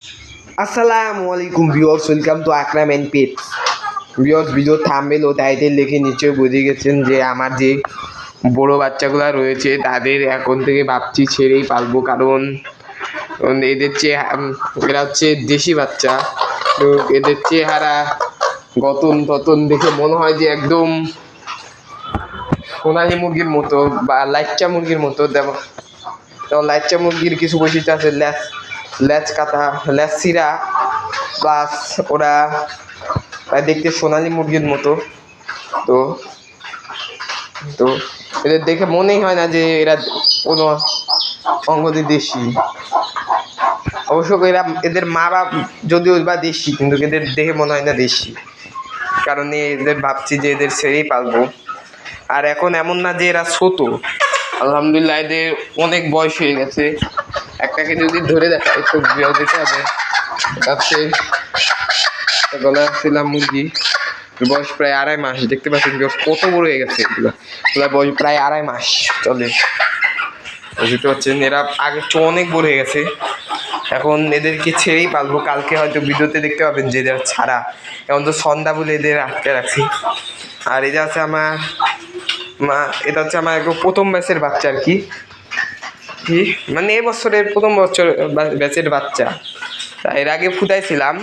আসসালামু আলাইকুম viewers, welcome to Akram and pets. Viewers, video thumbnail ও টাইটেল দেখে নিশ্চয়ই বুঝে গেছেন যে আমার যে বড় বাচ্চাগুলো রয়েছে তাদের এখন থেকে ভাবছি ছেড়েই পালবো, কারণ এদের এরা হচ্ছে দেশি বাচ্চা। তো এদের চেহারা গঠন ততন দেখে মনে হয় যে একদম সোনালী মুরগির মতো বা লাইচ্চা মুরগির মতো। যেমন লাইচ্চা মুরগির কিছু বৈশিষ্ট্য আছে, ল্যাচ কাটা, ল্যাচ সিরা, প্লাস ওরা দেখতে সোনালী মুরগির মতো। তো তো এদের দেখে মনেই হয় না যে এরা কোনো অঙ্গদি দেশি। অবশ্য এদের মা বাপ যদিও বা দেশি, কিন্তু এদের দেখে মনে হয় না দেশি, কারণ এদের ভাবছি যে এদের ছেড়েই পালবো। আর এখন এমন না যে এরা ছোট, আলহামদুলিল্লাহ এদের অনেক বয়স হয়ে গেছে। একটাকে যদি ধরে দেখায় একটু বিয়াও দিতে হবে। তাতে গলা ছিলাম মুরগি, বয়স প্রায় 2.5 মাস। দেখতে পাচ্ছেন কত বড় হয়ে গেছে এগুলো বয়স প্রায় 2.5 মাস চলে। বুঝতে পারছেন এরা আগে তো অনেক বড় হয়ে গেছে। এখন এদেরকে ছেড়েই পালবো। কালকে হয়তো ভিডিওতে দেখতে পাবেন যে এদের ছাড়া। এখন তো সন্ধ্যা বলে এদের আটকে রাখছি। আর এটা আছে আমার এটা হচ্ছে আমার একদম প্রথম ব্যাচের বাচ্চা আর কি, মানে এবছরের প্রথম বছর ব্যাচের বাচ্চা। এর আগে ফুটাইছিলাম,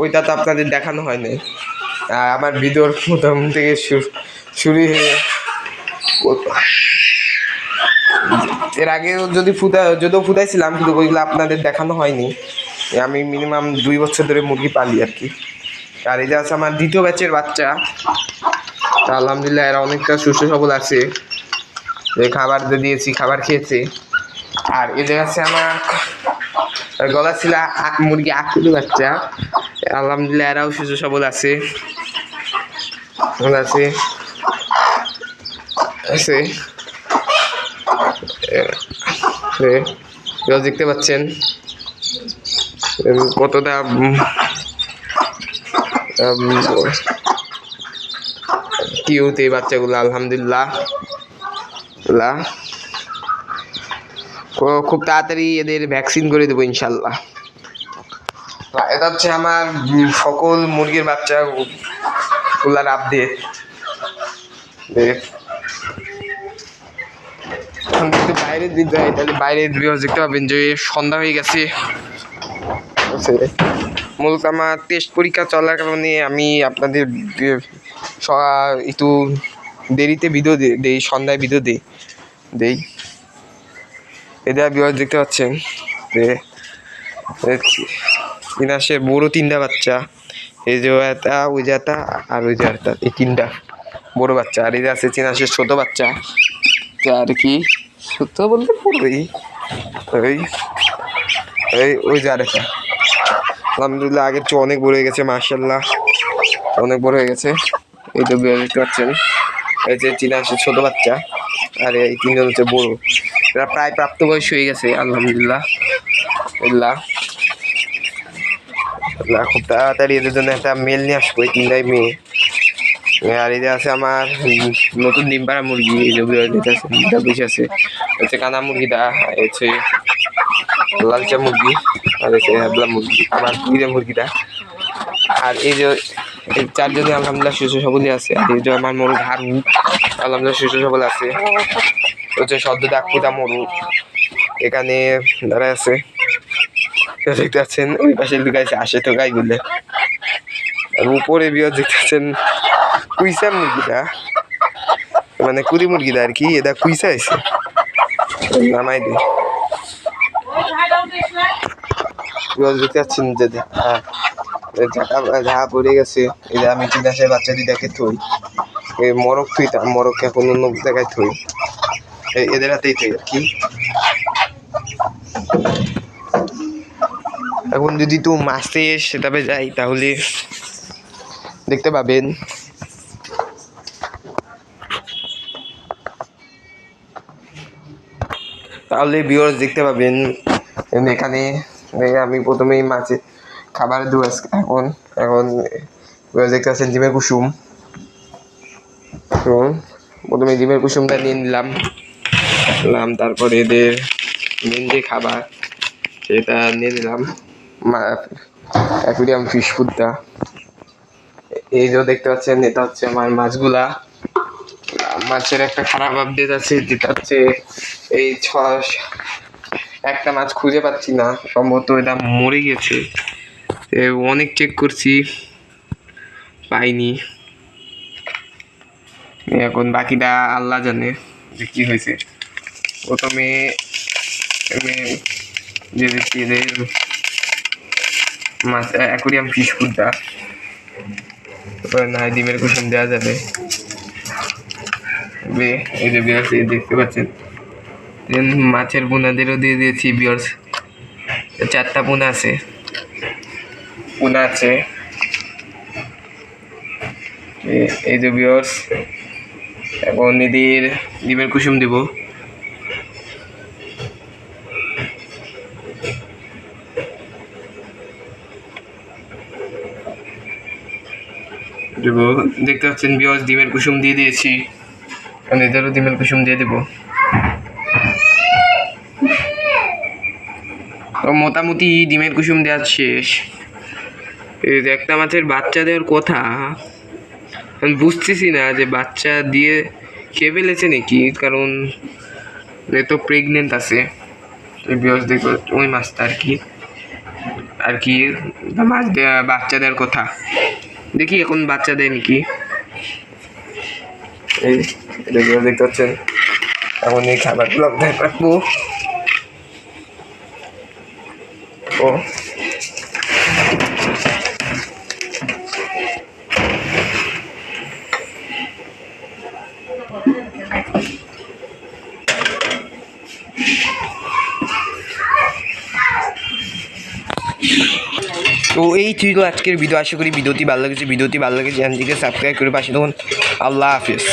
ওইটা তো আপনাদের দেখানো হয়নি। আমার ভিডিওর প্রথম থেকে শুরু হয়ে এর আগেও যদিও ফুটাইছিলাম, কিন্তু ওইগুলো আপনাদের দেখানো হয়নি। আমি মিনিমাম 2 বছর ধরে মুরগি পালি আর কি। আর এটা আছে আমার দ্বিতীয় ব্যাচের বাচ্চা। আলহামদুলিল্লাহ এরা অনেকটা সুস্থ সবল আছে, খাবার দিয়েছি, খাবার খেয়েছে। আর এদের আছে আমার গলা ছিল মুরগি আকুলি বাচ্চা। আলহামদুলিল্লাহ এরাও সুস্থ সবল আছে আছে দেখতে পাচ্ছেন কতটা কিউট এই বাচ্চাগুলো। আলহামদুলিল্লাহ খুব তাড়াতাড়ি এদের ভ্যাকসিন করে দেবো ইনশাল্লাহ। এটা হচ্ছে আমার সকল মুরগির বাচ্চা গুলার আপডেট। একটু বাইরের দিক যায়, তাহলে বাইরের ভিউয়ার্স দেখতে পাবেন যে সন্ধ্যা হয়ে গেছে। মূলত আমার টেস্ট পরীক্ষা চলার কারণে আমি আপনাদের একটু দেরিতে ভিডিও দেই, সন্ধ্যায় ভিডিও দেই। এদের ভিউয়ার্স দেখতে পাচ্ছেন যে সে বড় 3টা বাচ্চা, এই যে একটা, ওই যে একটা, আর ওই যে একটা, এই 3টা বড় বাচ্চা। আর এই যে আছে চিনাশের ছোট বাচ্চা আর কি, ছোট বলতে পড়বেই ওই যে আরেকটা। আলহামদুলিল্লাহ আগের চেয়ে অনেক বড় হয়ে গেছে, মাশাআল্লাহ অনেক বড় হয়ে গেছে। এই তো দেখতে পাচ্ছেন, এই যে চিনাশের ছোট বাচ্চা, আর এই 3জন হচ্ছে বড়। এরা প্রায় প্রাপ্তবয়স হয়ে গেছে আলহামদুলিল্লাহ। খুব তাড়াতাড়ি এদের জন্য একটা মেল নিয়ে আসবো, এই 3টাই মেয়ে। আর এই যে আছে আমার নতুন ডিম পাড়া মুরগি, এই যে বসে আছে হচ্ছে কানা মুরগিটা, হচ্ছে লালচা মুরগি, আর হচ্ছে হ্যাবলা মুরগি, আমার পিড়ে মুরগিটা। আর এই যে এই 4জনই আলহামদুলিল্লাহ সুস্থ সবলই আছে। আর এই যে আমার মরু ঘাড়ু আলহামদুলিল্লাহ সুস্থ সবল আছে। হচ্ছে সদ্য ডাকুটা মরু এখানে দাঁড়ায় আছে, দেখতে পাচ্ছেন। ওই পাশে লুকাইছে আসে তো গাইগুলো। আর উপরে বিয়ে দেখতে পাচ্ছেন কুইসা মুরগিটা, মানে কুড়ি মুরগিটা আর কি। এটা কুইসা আছে, নামাই দে দেখতে পাচ্ছেন যে ঝাঁকা পড়ে গেছে। এই যে আমি চিনাশের বাচ্চা দিদাকে থই, এই মরক থইতাম, মরক এখন অন্য জায়গায় থই, এদের হাতেই থই আর কি। এখন যদি তো মাসে সেটাবে যাই তাহলে দেখতে পাবেন ভিউয়ার্স দেখতে পাবেন এখানে। আমি প্রথমেই মাছে খাবার দেবো এখন দেখতে পাচ্ছেন ডিমের কুসুম। প্রথমে ডিমের কুসুমটা নিয়ে নিলাম, তারপরে এদের মেন যে খাবার এটা নিয়ে নিলাম অ্যাকুরিয়াম ফিশ ফুডটা। এই যে দেখতে পাচ্ছেন, এটা হচ্ছে আমার মাছগুলা। মাছের একটা খারাপ আপডেট আছে, যেটা হচ্ছে এই একটা মাছ খুঁজে পাচ্ছি না, সম্ভবত এটা মরে গেছে। অনেক চেক করছি, পাইনি। এখন বাকিটা আল্লাহ জানে যে কি হয়েছে। প্রথমে যে দেখছি এদের মাছ অ্যাকুরিয়াম ফিশ ফুডটা, তারপরে না ডিমের কুসুম দেওয়া যাবে। এই যে বিয়ার্স দেখতে পাচ্ছেন, মাছের পোনাদেরও দিয়ে দিয়েছি বিয়ার্স। 4টা পোনা আছে, এই যে বিয়ার্স। এখন এদের ডিমের কুসুম দেব। দেখতে পাচ্ছেন বিয়ার্স, ডিমের কুসুম দিয়ে দিয়েছি। এদেরও ডিমের কুসুম দিয়ে দেবো। তো মোটামুটি ডিমের কুসুম দেওয়া শেষ। একটা মাছের বাচ্চা দেওয়ার কথা, আমি বুঝতেছি না যে বাচ্চা দিয়ে খেয়ে ফেলেছে নাকি, কারণ এ তো প্রেগনেন্ট আছে। বিয়স দেখো ওই মাছটা আর কি মাছ দেওয়া বাচ্চা দেওয়ার কথা। দেখি এখন বাচ্চা দেয় নাকি। এই দেখতে পাচ্ছেন, এখন এই খাবারগুলো রাখবো। ও তো এই ছিল আজকের ভিডিও। আশা করি ভিডিওটি ভালো লেগেছে। চ্যানেলটিকে সাবস্ক্রাইব করে পাশে থাকুন। আল্লাহ হাফিজ।